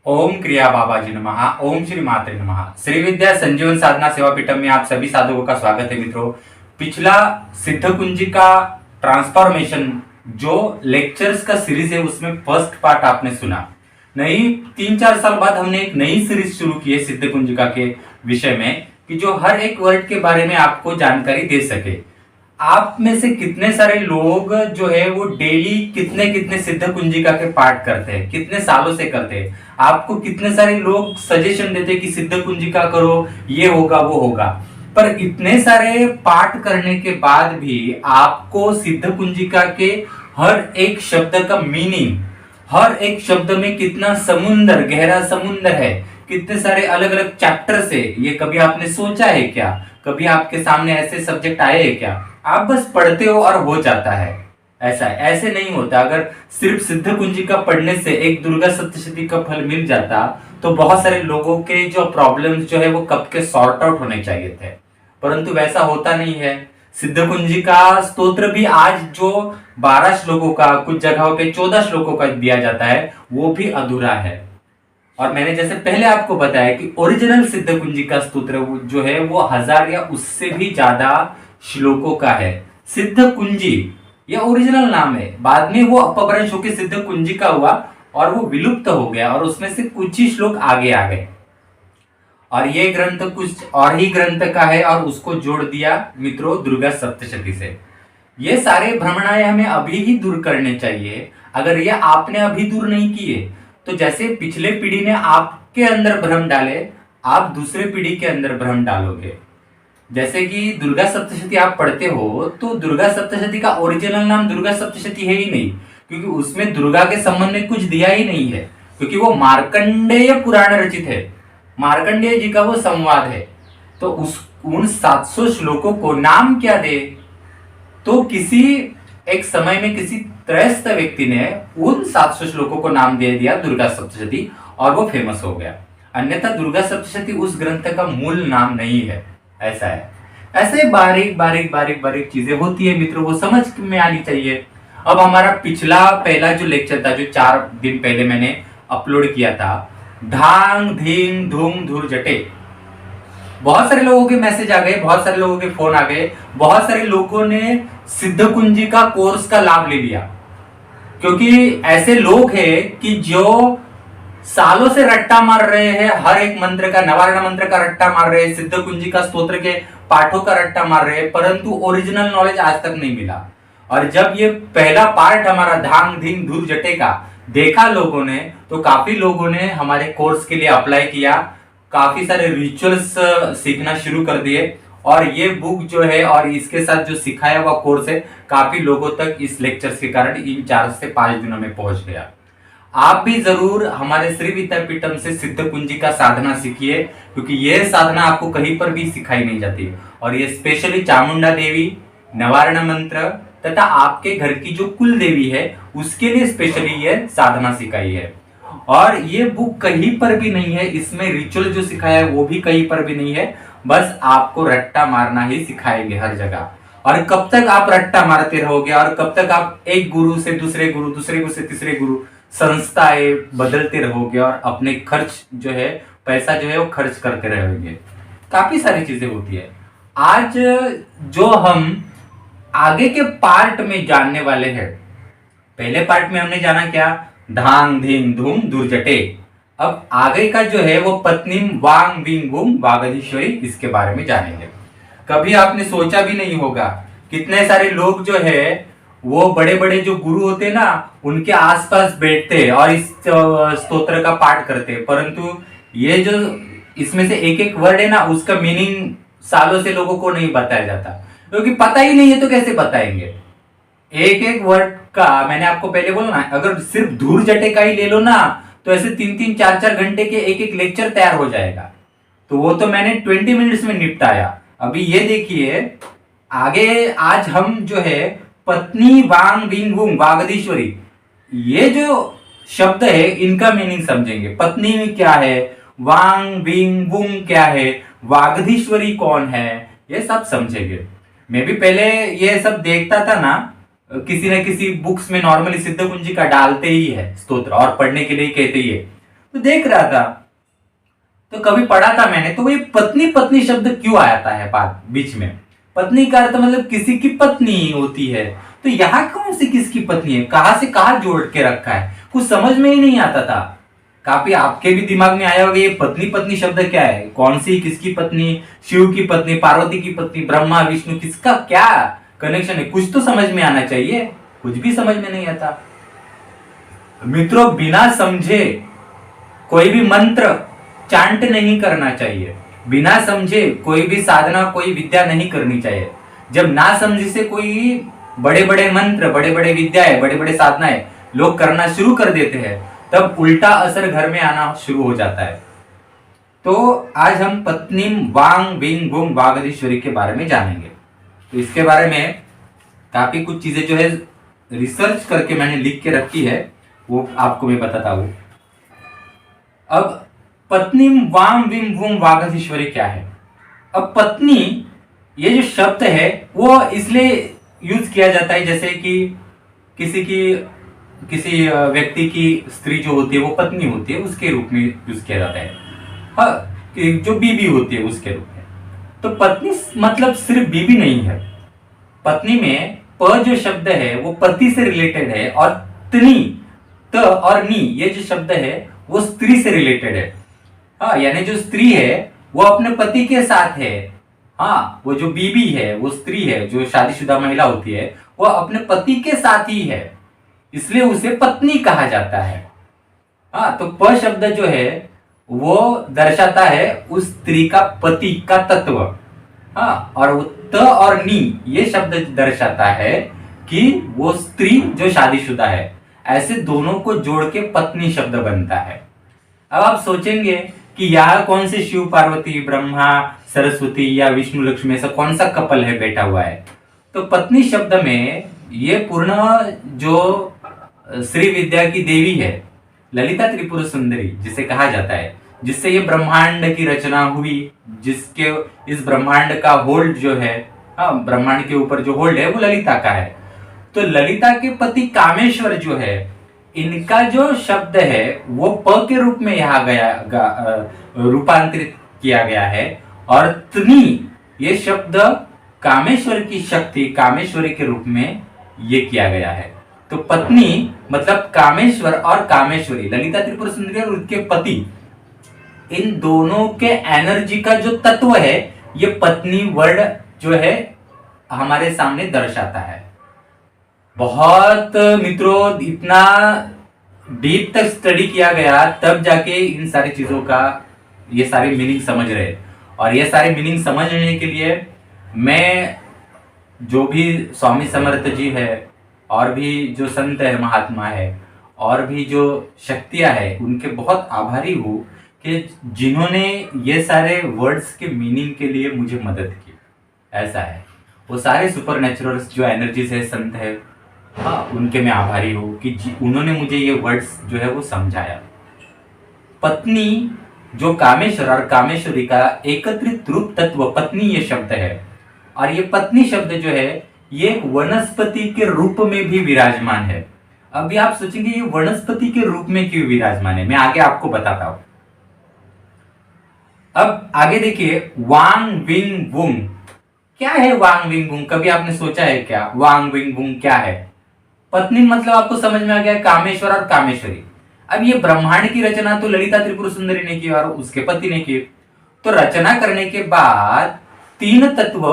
ओम क्रिया बाबाजी नमः। ओम श्री मात्रे नमः। श्री विद्या संजीवन साधना सेवा पीठम में आप सभी साधकों का स्वागत है मित्रों। पिछला सिद्ध कुंजी का ट्रांसफॉर्मेशन जो लेक्चर्स का सीरीज है उसमें फर्स्ट पार्ट आपने सुना। नई 3-4 साल बाद हमने एक नई सीरीज शुरू की है सिद्ध कुंजिका के विषय में कि जो हर एक वर्ड के बारे में आपको जानकारी दे सके। आप में से कितने सारे लोग जो है वो डेली कितने कितने सिद्ध कुंजिका के पाठ करते हैं, कितने सालों से करते हैं। आपको कितने सारे लोग सजेशन देते हैं कि सिद्ध कुंजिका करो, ये होगा वो होगा। पर इतने सारे पाठ करने के बाद भी आपको सिद्ध कुंजिका के हर एक शब्द का मीनिंग, हर एक शब्द में कितना समुंदर, गहरा समुंदर है, कितने सारे अलग अलग चैप्टर से, ये कभी आपने सोचा है क्या? कभी आपके सामने ऐसे सब्जेक्ट आए हैं क्या? आप बस पढ़ते हो और हो जाता है। ऐसा है, ऐसे नहीं होता। अगर सिर्फ सिद्ध कुंजिका पढ़ने से एक दुर्गा सप्तशती का फल मिल जाता तो बहुत सारे लोगों के जो प्रॉब्लम्स जो है वो कब के सॉर्ट आउट होने चाहिए थे, परंतु वैसा होता नहीं है। सिद्ध कुंजिका स्तोत्र भी आज जो 12 श्लोकों का, कुछ जगहों पे 14 श्लोकों का दिया जाता है, वो भी अधूरा है। और मैंने जैसे पहले आपको बताया कि ओरिजिनल सिद्ध कुंजिका स्तोत्र जो है वो 1000 या उससे भी ज्यादा श्लोकों का है। सिद्ध कुंजी यह ओरिजिनल नाम है, बाद में वो अपभ्रंश होकर सिद्ध कुंजिका हुआ और वो विलुप्त हो गया और उसमें से कुछ ही श्लोक आगे आ गए। और ये ग्रंथ कुछ और ही ग्रंथ का है और उसको जोड़ दिया मित्रों दुर्गा सप्तशती से। ये सारे भ्रमणाएं हमें अभी ही दूर करने चाहिए। अगर ये आपने अभी दूर नहीं किए तो जैसे पिछले पीढ़ी ने आपके अंदर भ्रम डाले, आप दूसरे पीढ़ी के अंदर भ्रम डालोगे। जैसे कि दुर्गा सप्तशती आप पढ़ते हो तो दुर्गा सप्तशती का ओरिजिनल नाम दुर्गा सप्तशती है ही नहीं, क्योंकि उसमें दुर्गा के संबंध में कुछ दिया ही नहीं है, क्योंकि वो मार्कंडेय पुराण रचित है, मार्कंडेय जी का वो संवाद है। तो उन 700 श्लोकों को नाम क्या दे? तो किसी एक समय में किसी त्रयस्थ व्यक्ति ने उन 700 श्लोकों को नाम दे दिया दुर्गा सप्तशती और वो फेमस हो गया। अन्यथा दुर्गा सप्तशती उस ग्रंथ का मूल नाम नहीं है। ऐसा है। ऐसे बारीक बारीक बारीक बारीक चीजें होती है मित्रों, वो समझ में आनी चाहिए। अब हमारा पिछला पहला जो लेक्चर था, जो 4 दिन पहले मैंने अपलोड किया था, धांग धींग धूम धूर जटे, बहुत सारे लोगों के मैसेज आ गए, बहुत सारे लोगों के फोन आ गए, बहुत सारे लोगों ने सिद्ध कुंजिका कोर्स का लाभ ले लिया। क्योंकि ऐसे लोग हैं कि जो सालों से रट्टा मार रहे हैं, हर एक मंत्र का, नवारण मंत्र का रट्टा मार रहे हैं, सिद्ध कुंजिका स्तोत्र के पाठों का रट्टा मार रहे हैं, परंतु ओरिजिनल नॉलेज आज तक नहीं मिला। और जब ये पहला पार्ट हमारा धांग धींग धूर जटे का देखा लोगों ने, तो काफी लोगों ने हमारे कोर्स के लिए अप्लाई किया, काफी सारे रिचुअल्स सीखना शुरू कर दिए। और ये बुक जो है और इसके साथ जो सिखाया हुआ कोर्स है, काफी लोगों तक इस लेक्चर्स के कारण इन 4 से 5 दिनों में पहुंच गया। आप भी जरूर हमारे श्री विद्यापीठम से सिद्ध कुंजिका साधना सीखिए, क्योंकि यह साधना आपको कहीं पर भी सिखाई नहीं जाती। और ये स्पेशली चामुंडा देवी, नवारण मंत्र तथा आपके घर की जो कुल देवी है उसके लिए स्पेशली ये साधना सिखाई है। और ये बुक कहीं पर भी नहीं है, इसमें रिचुअल जो सिखाया है वो भी कहीं पर भी नहीं है, बस आपको रट्टा मारना ही सिखाएंगे हर जगह। और कब तक आप रट्टा मारते रहोगे और कब तक आप एक गुरु से दूसरे गुरु, दूसरे गुरु से तीसरे गुरु, संस्थाएं बदलते रहोगे और अपने खर्च जो है, पैसा जो है वो खर्च करते रहोगे। काफी सारी चीजें होती है। आज जो हम आगे के पार्ट में जानने वाले हैं, पहले पार्ट में हमने जाना क्या? धांग धींग धूम दुर्जटे। अब आगे का जो है वो पत्नी वांग विंग वुंग वागधीश्वरी, इसके बारे में जानेंगे। कभी आपने सोचा भी नहीं होगा, कितने सारे लोग जो है वो बड़े बड़े जो गुरु होते ना, उनके आसपास बैठते और इस स्तोत्र का पाठ करते, परंतु ये जो इसमें से एक एक वर्ड है ना, उसका मीनिंग सालों से लोगों को नहीं बताया जाता, क्योंकि पता ही नहीं है तो कैसे बताएंगे। एक एक वर्ड का मैंने आपको पहले बोला ना, अगर सिर्फ धूर जटे का ही ले लो ना तो ऐसे 3-3 4-4 घंटे के एक एक लेक्चर तैयार हो जाएगा। तो वो तो मैंने 20 मिनट्स में निपटाया। अभी ये देखिए आगे, आज हम जो है पत्नी वांग विंग वुंग वागधीश्वरी, ये जो शब्द है इनका मीनिंग समझेंगे। पत्नी क्या है, वांग विंग वुंग क्या है, वागधीश्वरी कौन है, ये सब समझेंगे। मैं भी पहले ये सब देखता था ना, किसी न किसी बुक्स में नॉर्मली सिद्ध कुंजिका डालते ही है स्तोत्र और पढ़ने के लिए कहते ही है, तो देख रहा था, तो कभी पढ़ा था मैंने, तो ये पत्नी पत्नी शब्द क्यों आता है बात बीच में? पत्नी का अर्थ मतलब किसी की पत्नी होती है, तो यहाँ कौन सी किसकी पत्नी है, कहां से कहां जोड़ के रखा है, कुछ समझ में ही नहीं आता था। काफी आपके भी दिमाग में आया होगा ये पत्नी पत्नी शब्द क्या है, कौन सी किसकी पत्नी, शिव की पत्नी, पार्वती की पत्नी, ब्रह्मा विष्णु, किसका क्या कनेक्शन है, कुछ तो समझ में आना चाहिए, कुछ भी समझ में नहीं आता। मित्रों, बिना समझे कोई भी मंत्र चांट नहीं करना चाहिए, बिना समझे कोई भी साधना, कोई विद्या नहीं करनी चाहिए। जब ना समझे से कोई बड़े बड़े मंत्र, बड़े बड़े विद्याएं, बड़े बड़े साधनाएं लोग करना शुरू कर देते हैं, तब उल्टा असर घर में आना शुरू हो जाता है। तो आज हम पत्नी वांग विंग वुंग वागधीश्वरी के बारे में जानेंगे। तो इसके बारे में काफी कुछ चीजें जो है रिसर्च करके मैंने लिख के रखी है, वो आपको मैं बताता हूं। अब पत्नी वाम विम वुम वागधीश्वरी क्या है? अब पत्नी ये जो शब्द है वो इसलिए यूज किया जाता है जैसे कि किसी व्यक्ति की स्त्री जो होती है वो पत्नी होती है, उसके रूप में यूज किया जाता है। हाँ, जो बीबी होती है उसके रूप में। तो पत्नी मतलब सिर्फ बीबी नहीं है। पत्नी में प जो शब्द है वो पति से रिलेटेड है, और तनी, त और नी ये जो शब्द है वो स्त्री से रिलेटेड है। हाँ, यानी जो स्त्री है वो अपने पति के साथ है। हाँ, वो जो बीबी है, वो स्त्री है, जो शादीशुदा महिला होती है, वो अपने पति के साथ ही है, इसलिए उसे पत्नी कहा जाता है। हाँ, तो प शब्द जो है वो दर्शाता है उस स्त्री का पति का तत्व। हाँ, और वो त और नी ये शब्द दर्शाता है कि वो स्त्री जो शादीशुदा है। ऐसे दोनों को जोड़ के पत्नी शब्द बनता है। अब आप सोचेंगे कि यहाँ कौन से शिव पार्वती, ब्रह्मा सरस्वती या विष्णु लक्ष्मी, ऐसा कौन सा कपल है बैठा हुआ है? तो पत्नी शब्द में ये पूर्ण जो श्री विद्या की देवी है, ललिता त्रिपुर सुंदरी जिसे कहा जाता है, जिससे ये ब्रह्मांड की रचना हुई, जिसके इस ब्रह्मांड का होल्ड जो है, हाँ, ब्रह्मांड के ऊपर जो होल्ड है वो ललिता का है। तो ललिता के पति कामेश्वर जो है, इनका जो शब्द है वो प के रूप में यहाँ रूपांतरित किया गया है, और त्नी ये शब्द कामेश्वर की शक्ति, कामेश्वरी के रूप में ये किया गया है। तो पत्नी मतलब कामेश्वर और कामेश्वरी, ललिता त्रिपुर सुंदरी और उनके पति, इन दोनों के एनर्जी का जो तत्व है ये पत्नी वर्ड जो है हमारे सामने दर्शाता है। बहुत मित्रों, इतना डीप तक स्टडी किया गया तब जाके इन सारी चीजों का ये सारी मीनिंग समझ रहे। और ये सारी मीनिंग समझने के लिए मैं जो भी स्वामी समर्थ जी है, और भी जो संत है, महात्मा है, और भी जो शक्तियां है, उनके बहुत आभारी हूँ कि जिन्होंने ये सारे वर्ड्स के मीनिंग के लिए मुझे मदद की। ऐसा है, वो सारे सुपर नेचुरल जो एनर्जीज है, संत है, हाँ, उनके मैं आभारी हूँ कि उन्होंने मुझे ये वर्ड्स जो है वो समझाया। पत्नी जो कामेश्वर और कामेश्वरी का एकत्रित रूप तत्व पत्नी ये शब्द है, और ये पत्नी शब्द जो है ये वनस्पति के रूप में भी विराजमान है। अभी आप सोचेंगे ये वनस्पति के रूप में क्यों विराजमान है, मैं आगे आपको बताता हूं। अब आगे देखिए, वांग विंग वुंग क्या है? वांग विंग वुंग कभी आपने सोचा है क्या? वांग विंग वुंग क्या है? पत्नी मतलब आपको समझ में आ गया, कामेश्वर और कामेश्वरी। अब ये ब्रह्मांड की रचना तो ललिता त्रिपुर सुंदरी ने की और उसके पति ने की। तो रचना करने के बाद तीन तत्व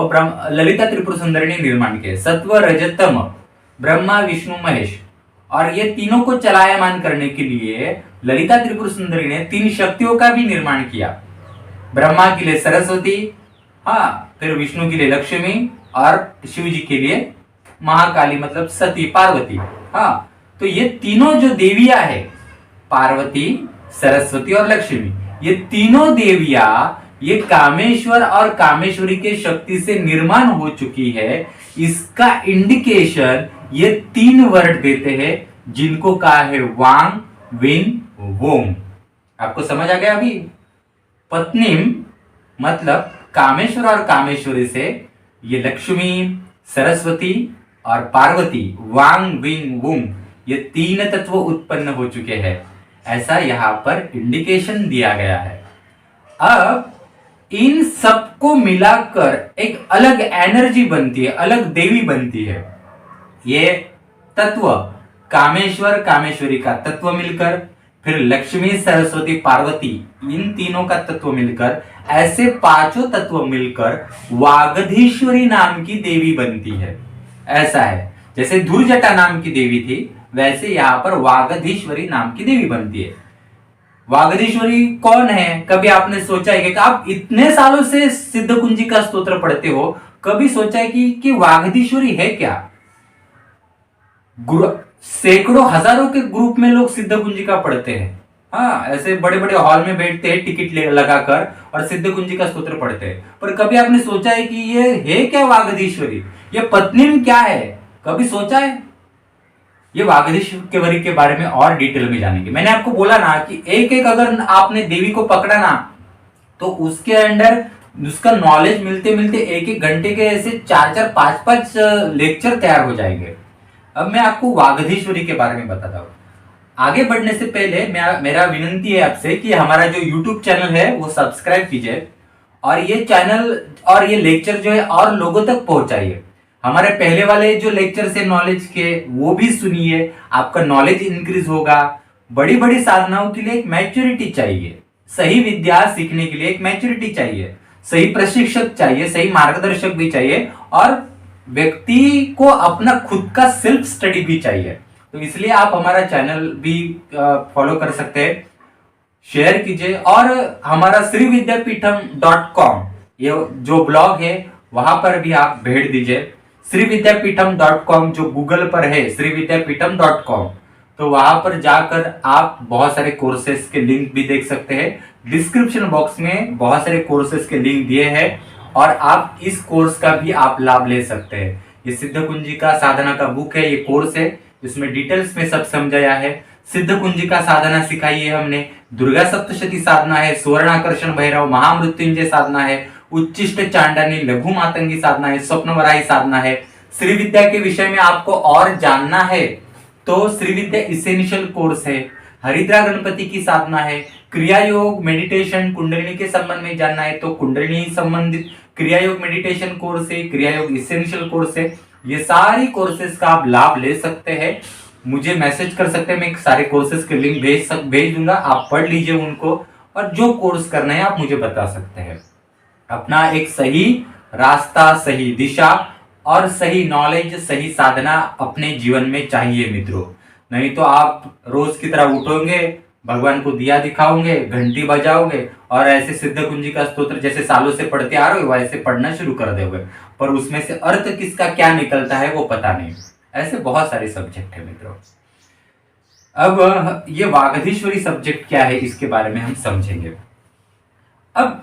ललिता त्रिपुर सुंदरी ने निर्माण किए, सत्व रजत तम, ब्रह्मा विष्णु महेश। और ये तीनों को चलायमान करने के लिए ललिता त्रिपुर सुंदरी ने तीन शक्तियों का भी निर्माण किया। ब्रह्मा के लिए सरस्वती, हाँ, फिर विष्णु के लिए लक्ष्मी, और शिव जी के लिए महाकाली मतलब सती, पार्वती। हाँ, तो ये तीनों जो देवियां है, पार्वती, सरस्वती और लक्ष्मी, ये तीनों देवियां ये कामेश्वर और कामेश्वरी के शक्ति से निर्माण हो चुकी है। इसका इंडिकेशन ये तीन वर्ड देते हैं, जिनको कहा है वांग विंग वोंग। आपको समझ आ गया? अभी पत्नी मतलब कामेश्वर और कामेश्वरी से ये लक्ष्मी, सरस्वती और पार्वती, वांग विंग वुंग, ये तीन तत्व उत्पन्न हो चुके हैं। ऐसा यहाँ पर इंडिकेशन दिया गया है। अब इन सबको मिलाकर एक अलग एनर्जी बनती है, अलग देवी बनती है। ये तत्व कामेश्वर कामेश्वरी का तत्व मिलकर, फिर लक्ष्मी सरस्वती पार्वती, इन तीनों का तत्व मिलकर, ऐसे पांचों तत्व मिलकर वागधीश्वरी नाम की देवी बनती है। ऐसा है, जैसे धुर्जटा नाम की देवी थी, वैसे यहां पर वागधीश्वरी नाम की देवी बनती है। वागधीश्वरी कौन है? कभी आपने सोचा है कि आप इतने सालों से सिद्ध कुंजी का स्तोत्र पढ़ते हो, कभी सोचा है कि वागधीश्वरी है क्या? सैकड़ों हजारों के ग्रुप में लोग सिद्ध कुंजी का पढ़ते हैं। हाँ, ऐसे बड़े बड़े हॉल में बैठते हैं टिकट लगाकर और सिद्ध कुंजी का स्तोत्र पढ़ते हैं। पर कभी आपने सोचा है कि ये है क्या वागधीश्वरी? ये पत्नी क्या है? कभी सोचा है? ये वागधीश्वरी के बारे में और डिटेल में जानेंगे। मैंने आपको बोला ना कि एक एक अगर आपने देवी को पकड़ा ना, तो उसके अंदर उसका नॉलेज मिलते मिलते एक एक घंटे के ऐसे 4-4 5-5 लेक्चर तैयार हो जाएंगे। अब मैं आपको वागधीश्वरी के बारे में बताता हूँ। आगे बढ़ने से पहले मेरा विनंती है आपसे कि हमारा जो YouTube चैनल है वो सब्सक्राइब कीजिए और ये चैनल और ये लेक्चर जो है और लोगों तक पहुंचाइए। हमारे पहले वाले जो लेक्चर से नॉलेज के वो भी सुनिए, आपका नॉलेज इंक्रीज होगा। बड़ी बड़ी साधनाओं के लिए एक मैच्योरिटी चाहिए, सही विद्या सीखने के लिए एक मैच्योरिटी चाहिए, सही प्रशिक्षक चाहिए, सही मार्गदर्शक भी चाहिए और व्यक्ति को अपना खुद का सेल्फ स्टडी भी चाहिए। तो इसलिए आप हमारा चैनल भी फॉलो कर सकते हैं, शेयर कीजिए और हमारा श्रीविद्यापीठम.com ये जो ब्लॉग है वहां पर भी आप भेज दीजिए। श्रीविद्यापीठम.com जो गूगल पर है श्रीविद्यापीठम.com, तो वहां पर जाकर आप बहुत सारे कोर्सेज के लिंक भी देख सकते हैं। डिस्क्रिप्शन बॉक्स में बहुत सारे कोर्सेज के लिंक दिए हैं और आप इस कोर्स का भी आप लाभ ले सकते हैं। ये सिद्ध कुंजी का साधना का बुक है, ये कोर्स है, इसमें डिटेल्स में सब समझाया है। सिद्ध कुंजी का साधना सिखाई है हमने, दुर्गा सप्तशती साधना है, स्वर्णाकर्षण भैरव, महामृत्युंजय साधना है, उच्चिष्ट चांडानी, लघु मातंगी साधना है, स्वप्नवराही साधना है। श्री विद्या के विषय में आपको और जानना है तो श्री विद्या इसेंशियल कोर्स है, हरिद्रा गणपति की साधना है, क्रिया योग मेडिटेशन कुंडलिनी के संबंध में जानना है तो कुंडलिनी संबंधित क्रिया योग मेडिटेशन कोर्स है, क्रिया योग इसेंशियल कोर्स है। ये सारी कोर्सेज का आप लाभ ले सकते हैं। मुझे मैसेज कर सकते हैं, मैं सारे कोर्सेज के लिंक भेज दूंगा, आप पढ़ लीजिए उनको और जो कोर्स करना है आप मुझे बता सकते हैं। अपना एक सही रास्ता, सही दिशा और सही नॉलेज, सही साधना अपने जीवन में चाहिए मित्रों। नहीं तो आप रोज की तरह उठोगे, भगवान को दिया दिखाओगे, घंटी बजाओगे और ऐसे सिद्ध कुंजी का स्तोत्र जैसे सालों से पढ़ते आ रहे हो वैसे पढ़ना शुरू कर दोगे, पर उसमें से अर्थ किसका क्या निकलता है वो पता नहीं। ऐसे बहुत सारे सब्जेक्ट है मित्रों। अब ये वागधीश्वरी सब्जेक्ट क्या है इसके बारे में हम समझेंगे। अब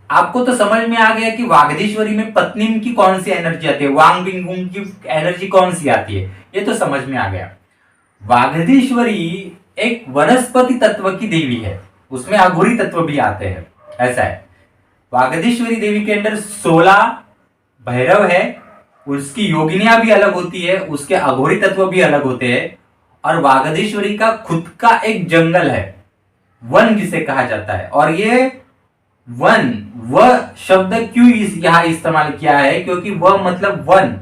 आपको तो समझ में आ गया कि वागधीश्वरी में पत्नी की कौन सी एनर्जी आती है, वांग बिंगुंग की एनर्जी कौन सी आती है, ये तो समझ में आ गया। वागधीश्वरी एक वनस्पति तत्व की देवी है, उसमें अघोरी तत्व भी आते हैं। ऐसा है, वागधीश्वरी देवी के अंदर 16 भैरव है, उसकी योगिनियां भी अलग होती है, उसके अघोरी तत्व भी अलग होते हैं और वागधीश्वरी का खुद का एक जंगल है, वन जिसे कहा जाता है। और ये वन, वह शब्द क्यों यहां इस्तेमाल किया है, क्योंकि वह मतलब वन,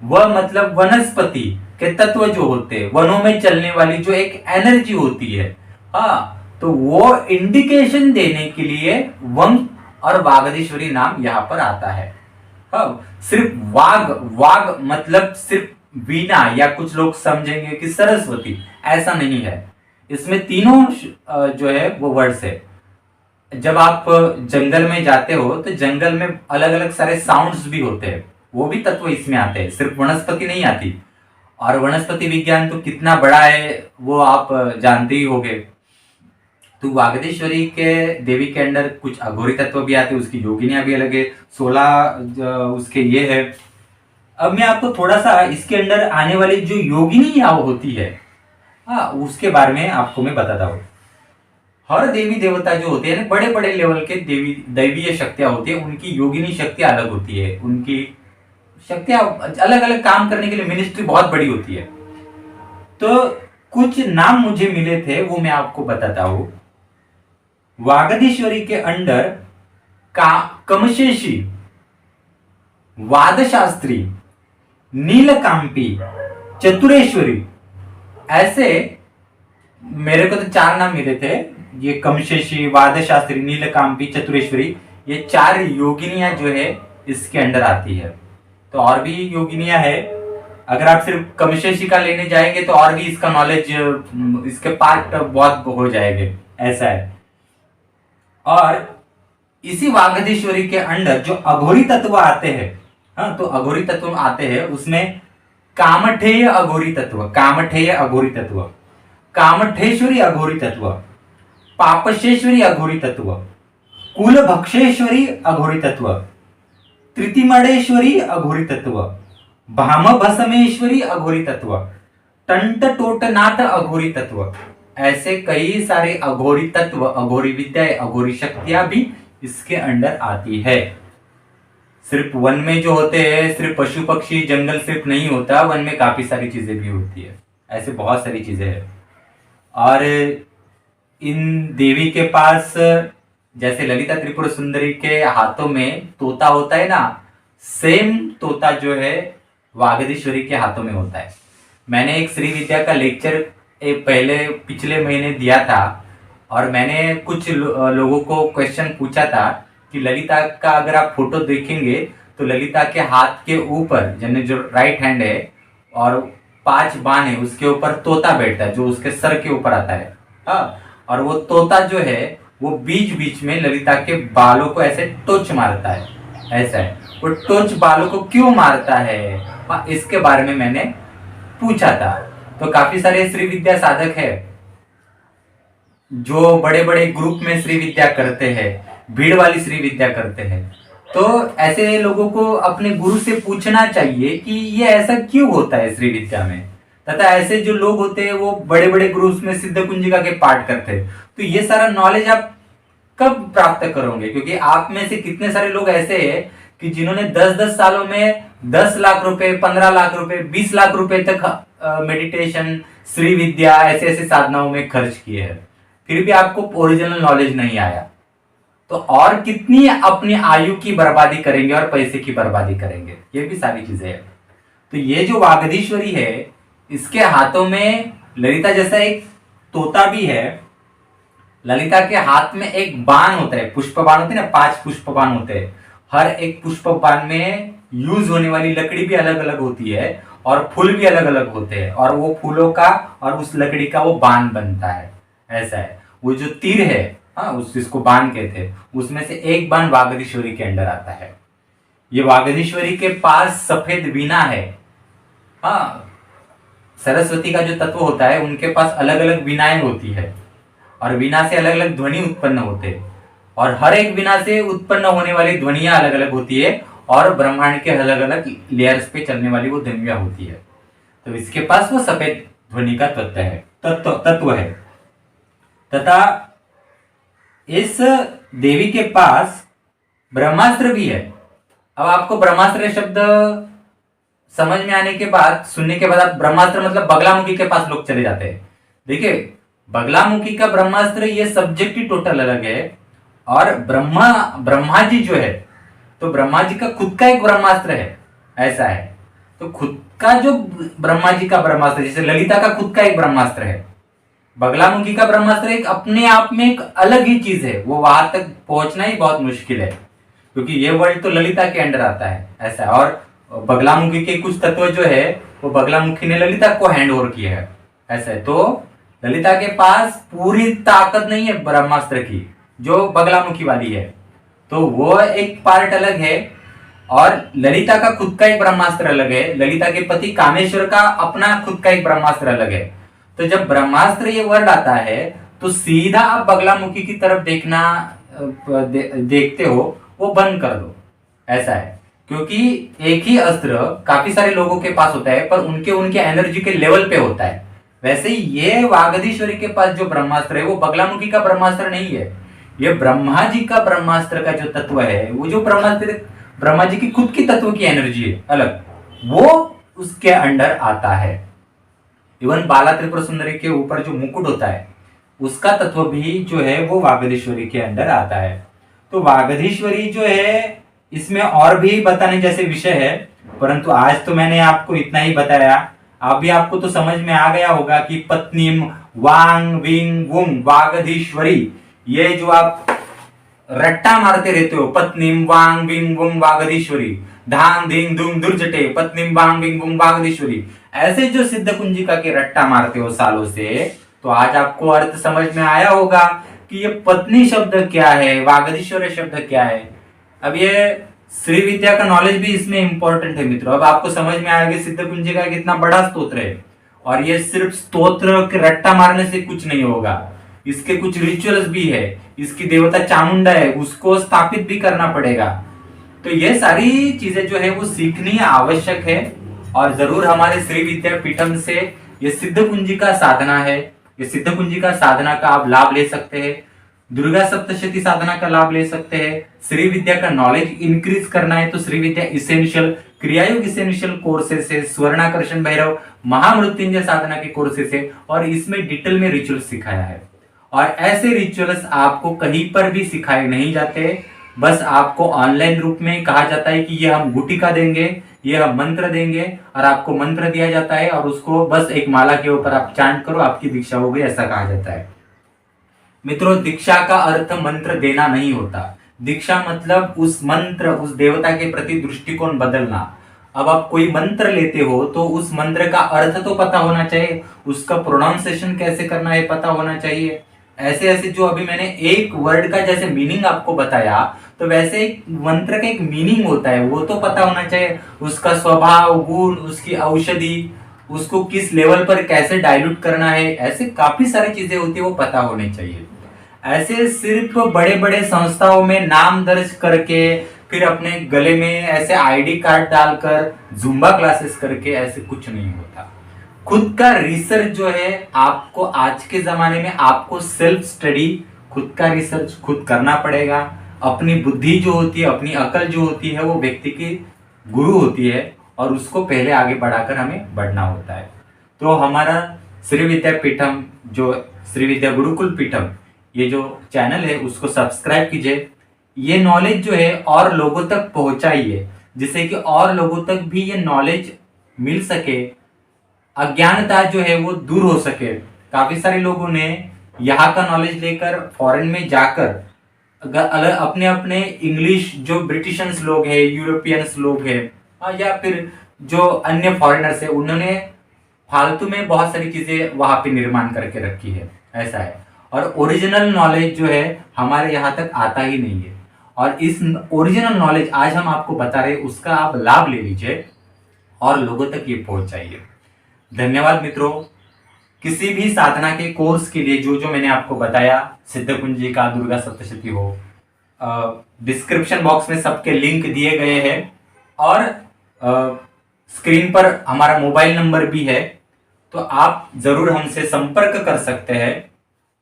वह मतलब वनस्पति के तत्व जो होते हैं, वनों में चलने वाली जो एक एनर्जी होती है। हाँ, तो वो इंडिकेशन देने के लिए वन और वागधीश्वरी नाम यहां पर आता है। हाँ, सिर्फ वाग मतलब सिर्फ वीणा, या कुछ लोग समझेंगे कि सरस्वती, ऐसा नहीं है। इसमें तीनों जो है वो वर्ड्स है। जब आप जंगल में जाते हो तो जंगल में अलग अलग सारे साउंड्स भी होते हैं, वो भी तत्व इसमें आते हैं, सिर्फ वनस्पति नहीं आती। और वनस्पति विज्ञान तो कितना बड़ा है वो आप जानते ही होंगे। तो वागधीश्वरी के देवी के अंदर कुछ अघोरी तत्व भी आते हैं, उसकी योगिनियां भी अलग है, 16 उसके ये है। अब मैं आपको थोड़ा सा इसके अंदर आने वाली जो योगिनियां होती है, हाँ, उसके बारे में आपको मैं बताता हूँ। हर देवी देवता जो होते हैं, बड़े बड़े लेवल के दैवीय शक्तियां होती है, उनकी योगिनी शक्तियां अलग होती है, उनकी शक्तियां अलग अलग काम करने के लिए मिनिस्ट्री बहुत बड़ी होती है। तो कुछ नाम मुझे मिले थे वो मैं आपको बताता हूं। वागधीश्वरी के अंडर का कमशेषी, वादशास्त्री, नीलकांपी, चतुरेश्वरी, ऐसे मेरे को तो 4 नाम मिले थे। ये कमशेषी, वादशास्त्री, नीलकांपी, चतुरेश्वरी, ये 4 योगिनियां जो है इसके अंडर आती है। तो और भी योगिनियां है। अगर आप सिर्फ कमशेषी का लेने जाएंगे तो और भी इसका नॉलेज, इसके पार्ट बहुत हो जाएंगे, ऐसा है। और इसी वागधीश्वरी के अंडर जो अघोरी तत्व आते हैं, हाँ, तो अघोरी तत्व आते हैं उसमें कामठेय अघोरी तत्व, कामठेय अघोरी तत्व, कामठेश्वरी अघोरी तत्व, पापशेश्वरी अघोरी तत्व, कुलभक्षेश्वरी अघोरी तत्व, त्रितिमणेश्वरी अघोरी तत्व, भाम भसमेश्वरी अघोरी तत्व, टंट टोटनाट अघोरी तत्व, ऐसे कई सारे अघोरी तत्व, अघोरी विद्याएं, अघोरी शक्तियां भी इसके अंडर आती है। सिर्फ वन में जो होते हैं, सिर्फ पशु पक्षी जंगल सिर्फ नहीं होता, वन में काफी सारी चीजें भी होती है, ऐसे बहुत सारी चीजें हैं। और इन देवी के पास जैसे ललिता त्रिपुर सुंदरी के हाथों में तोता होता है ना, सेम तोता जो है वागधीश्वरी के हाथों में होता है। मैंने एक श्री विद्या का लेक्चर पहले पिछले महीने दिया था और मैंने कुछ लोगों को क्वेश्चन पूछा था कि ललिता का अगर आप फोटो देखेंगे तो ललिता के हाथ के ऊपर, यानी जो राइट हैंड है और 5 बाण है, उसके ऊपर तोता बैठता है जो उसके सर के ऊपर आता है। हाँ, और वो तोता जो है वो बीच बीच में ललिता के बालों को ऐसे टोच मारता है, ऐसा है। वो टोच बालों को क्यों मारता है, हाँ, इसके बारे में मैंने पूछा था। तो काफी सारे श्री विद्या साधक है जो बड़े बड़े ग्रुप में श्री विद्या करते हैं, भीड़ वाली श्री विद्या करते हैं। तो ऐसे लोगों को अपने गुरु से पूछना चाहिए कि ये ऐसा क्यों होता है श्री विद्या में, तथा ऐसे जो लोग होते हैं वो बड़े बड़े ग्रुप्स में सिद्ध कुंजिका के पाठ करते हैं। तो ये सारा नॉलेज आप कब प्राप्त करोगे, क्योंकि आप में से कितने सारे लोग ऐसे हैं कि जिन्होंने 10-10 सालों में 10 लाख रुपए, 15 लाख रुपए, 20 लाख रुपए तक मेडिटेशन, श्री विद्या, ऐसे ऐसे साधनाओं में खर्च किए हैं, फिर भी आपको ओरिजिनल नॉलेज नहीं आया। तो और कितनी अपनी आयु की बर्बादी करेंगे और पैसे की बर्बादी करेंगे, ये भी सारी चीजें हैं। तो ये जो वागधीश्वरी है, इसके हाथों में ललिता जैसा एक तोता भी है। ललिता के हाथ में एक बाण होता है, पुष्प बाण होते हैं ना, 5 पुष्प बाण होते हैं। हर एक पुष्प बाण में यूज होने वाली लकड़ी भी अलग अलग होती है और फूल भी अलग अलग होते हैं, और वो फूलों का और उस लकड़ी का वो बाण बनता है, ऐसा है। वो जो तीर है, हाँ, जिसको बाण कहते हैं, उसमें से एक बाण वागधीश्वरी के अंडर आता है। ये वागधीश्वरी के पास सफेद वीणा है। हाँ, सरस्वती का जो तत्व होता है उनके पास अलग अलग वीणाएं होती है और वीणा से अलग अलग ध्वनि उत्पन्न होते हैं, और हर एक वीणा से उत्पन्न होने वाली ध्वनियां अलग अलग होती है और ब्रह्मांड के अलग अलग लेयर्स पे चलने वाली वो ध्वनियां होती है। तो इसके पास वो सफेद ध्वनि का तत्व है। तथा इस देवी के पास ब्रह्मास्त्र भी है। अब आपको ब्रह्मास्त्र शब्द समझ में आने के बाद, सुनने के बाद, आप ब्रह्मास्त्र मतलब बगलामुखी के पास लोग चले जाते हैं। देखिए, बगलामुखी का ब्रह्मास्त्र ये सब्जेक्ट ही टोटल अलग है, और ब्रह्मा जी जो है, तो ब्रह्मा जी का खुद का एक ब्रह्मास्त्र है, ऐसा है। तो खुद का जो ब्रह्मा जी का ब्रह्मास्त्र, जैसे ललिता का खुद का एक ब्रह्मास्त्र है, बगलामुखी का ब्रह्मास्त्र एक अपने आप में एक अलग ही चीज है। वो वहां तक पहुंचना ही बहुत मुश्किल है, क्योंकि ये वर्ल्ड तो ललिता के अंडर आता है, ऐसा है। और बगलामुखी के कुछ तत्व जो है वो बगलामुखी ने ललिता को हैंड ओवर किया है, ऐसा है। तो ललिता के पास पूरी ताकत नहीं है ब्रह्मास्त्र की जो बगलामुखी वाली है, तो वो एक पार्ट अलग है। और ललिता का खुद का एक ब्रह्मास्त्र अलग है, ललिता के पति कामेश्वर का अपना खुद का एक ब्रह्मास्त्र अलग है। तो जब ब्रह्मास्त्र ये वर्ड आता है तो सीधा आप बगलामुखी की तरफ देखना देखते हो वो बंद कर दो, ऐसा है। क्योंकि एक ही अस्त्र काफी सारे लोगों के पास होता है, पर उनके उनके एनर्जी के लेवल पे होता है। वैसे ही ये वागधीश्वरी के पास जो ब्रह्मास्त्र है वो बगलामुखी का ब्रह्मास्त्र नहीं है, ये ब्रह्मा जी का ब्रह्मास्त्र का जो तत्व है, वो जो ब्रह्मास्त्र ब्रह्मा जी की खुद की तत्व की एनर्जी है अलग, वो उसके अंडर आता है। इवन बाला त्रिपुर सुंदरी के ऊपर जो मुकुट होता है उसका तत्व भी जो है वो वागधीश्वरी के अंदर आता है। तो वागधीश्वरी जो है इसमें और भी बताने जैसे विषय है, परंतु आज तो मैंने आपको इतना ही बताया। अभी आपको तो समझ में आ गया होगा कि पत्नीम वांग विंग वुंग वागधीश्वरी, ये जो आप रट्टा मारते रहते हो, पत्नीम वांग विंग वुंग वागधीश्वरी, धांग धिंग धूम दुर्जटे पत्नीम वांग विंग वुंग वागधीश्वरी, ऐसे जो सिद्ध कुंजिका के रट्टा मारते हो सालों से, तो आज आपको अर्थ समझ में आया होगा कि ये पत्नी शब्द क्या है, वागधीश्वरी शब्द क्या है। अब ये श्री विद्या का नॉलेज भी इसमें इंपॉर्टेंट है मित्रों। अब आपको समझ में आएगा सिद्ध कुंजिका कितना बड़ा स्तोत्र है, और ये सिर्फ स्तोत्र के रट्टा मारने से कुछ नहीं होगा, इसके कुछ रिचुअल्स भी है, इसकी देवता चामुंडा है उसको स्थापित भी करना पड़ेगा। तो ये सारी चीजें जो है वो सीखनी आवश्यक है, और जरूर हमारे श्री विद्यापीठम से ये सिद्ध कुंजिका साधना है, ये सिद्ध कुंजिका साधना का आप लाभ ले सकते हैं, दुर्गा सप्तशती साधना का लाभ ले सकते हैं। श्री विद्या का नॉलेज इंक्रीज करना है तो श्री विद्या इसेंशियल क्रियायुग इसेंशियल कोर्सेस है, स्वर्णाकर्षण भैरव महामृत्युंजय साधना के कोर्सेस है, और इसमें डिटेल में रिचुअल सिखाया है। और ऐसे रिचुअल्स आपको कहीं पर भी सिखाए नहीं जाते, बस आपको ऑनलाइन रूप में कहा जाता है कि ये हम गुटिका देंगे, ये हम मंत्र देंगे, और आपको मंत्र दिया जाता है और उसको बस एक माला के ऊपर आप चांट करो, आपकी दीक्षा हो गई, ऐसा कहा जाता है। मित्रों, दीक्षा का अर्थ मंत्र देना नहीं होता। दीक्षा मतलब उस मंत्र, उस देवता के प्रति दृष्टिकोण बदलना। अब आप कोई मंत्र लेते हो तो उस मंत्र का अर्थ तो पता होना चाहिए, उसका प्रोनाउंसिएशन कैसे करना है पता होना चाहिए। ऐसे ऐसे जो अभी मैंने एक वर्ड का जैसे मीनिंग आपको बताया, तो वैसे एक मंत्र का एक मीनिंग होता है, वो तो पता होना चाहिए। उसका स्वभाव, गुण, उसकी औषधि, उसको किस लेवल पर कैसे डाइल्यूट करना है, ऐसे काफी सारी चीजें होती है, वो पता होनी चाहिए। ऐसे सिर्फ बड़े बड़े संस्थाओं में नाम दर्ज करके फिर अपने गले में ऐसे आईडी कार्ड डालकर जुम्बा क्लासेस करके ऐसे कुछ नहीं होता। खुद का रिसर्च जो है आपको आज के जमाने में आपको सेल्फ स्टडी, खुद का रिसर्च खुद करना पड़ेगा। अपनी बुद्धि जो होती है, अपनी अकल जो होती है, वो व्यक्ति की गुरु होती है, और उसको पहले आगे बढ़ाकर हमें बढ़ना होता है। तो हमारा श्री विद्यापीठम, जो श्री विद्या गुरुकुल पीठम, ये जो चैनल है उसको सब्सक्राइब कीजिए। ये नॉलेज जो है और लोगों तक पहुंचाइए, जिससे कि और लोगों तक भी ये नॉलेज मिल सके, अज्ञानता जो है वो दूर हो सके। काफी सारे लोगों ने यहाँ का नॉलेज लेकर फॉरेन में जाकर अपने अपने इंग्लिश, जो ब्रिटिशंस लोग हैं, यूरोपियंस लोग हैं, या फिर जो अन्य फॉरेनर्स है, उन्होंने फालतू में बहुत सारी चीजें वहां पे निर्माण करके रखी है, ऐसा है। और ओरिजिनल नॉलेज जो है हमारे यहाँ तक आता ही नहीं है, और इस ओरिजिनल नॉलेज आज हम आपको बता रहे हैं, उसका आप लाभ ले लीजिए और लोगों तक ये पहुंचाइए। धन्यवाद मित्रों। किसी भी साधना के कोर्स के लिए जो जो मैंने आपको बताया, सिद्ध कुंजिका, दुर्गा सप्तशती हो, डिस्क्रिप्शन बॉक्स में सबके लिंक दिए गए हैं, और स्क्रीन पर हमारा मोबाइल नंबर भी है, तो आप जरूर हमसे संपर्क कर सकते हैं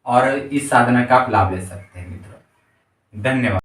और इस साधना का आप लाभ ले सकते हैं मित्रों। धन्यवाद।